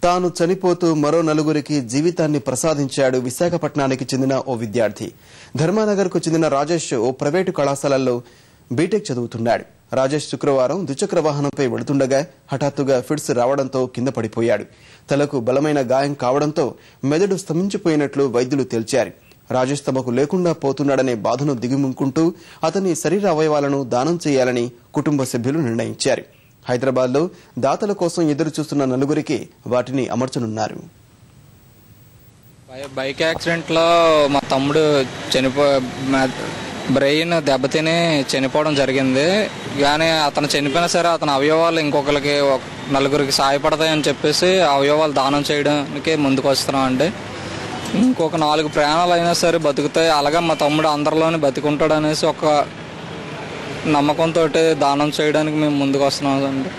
తాను చనిపోతూ మరో నలుగురికి జీవితాన్ని ప్రసాదించాడు విశాఖపట్నానికి చెందిన ఓ విద్యార్థి. ధర్మానగర్కు చెందిన రాజేష్ ఓ ప్రైవేటు కళాశాలలో బీటెక్ చదువుతున్నాడు. రాజేష్ శుక్రవారం ద్విచక్ర వాహనంపై వెళుతుండగా హఠాత్తుగా ఫిట్స్ రావడంతో కింద పడిపోయాడు. తలకు బలమైన గాయం కావడంతో మెదడు స్తంభించిపోయినట్లు వైద్యులు తేల్చారు. రాజేష్ తమకు లేకుండా పోతున్నాడనే బాధను దిగుముకుంటూ అతని శరీర అవయవాలను దానం చేయాలని కుటుంబ సభ్యులు నిర్ణయించారు. హైదరాబాద్ లో దాతల కోసం ఎదురు చూస్తున్న నలుగురికి వాటిని అమర్చనున్నారు. బైక్ యాక్సిడెంట్ లో మా తమ్ముడు బ్రెయిన్ దెబ్బతిని చనిపోవడం జరిగింది. కానీ అతను చనిపోయినా సరే అతని అవయవాలు ఇంకొకరికి నలుగురికి సహాయపడతాయని చెప్పేసి అవయవాలు దానం చేయడానికి ముందుకు వస్తున్నాం అండి. ఇంకొక 4 ప్రాణాలు అయినా సరే బతుకుతాయి, అలాగే మా తమ్ముడు అందరిలోనే బతికుంటాడు అనేసి ఒక నమ్మకంతో దానం చేయడానికి మేము ముందుకు వస్తున్నాం అండి.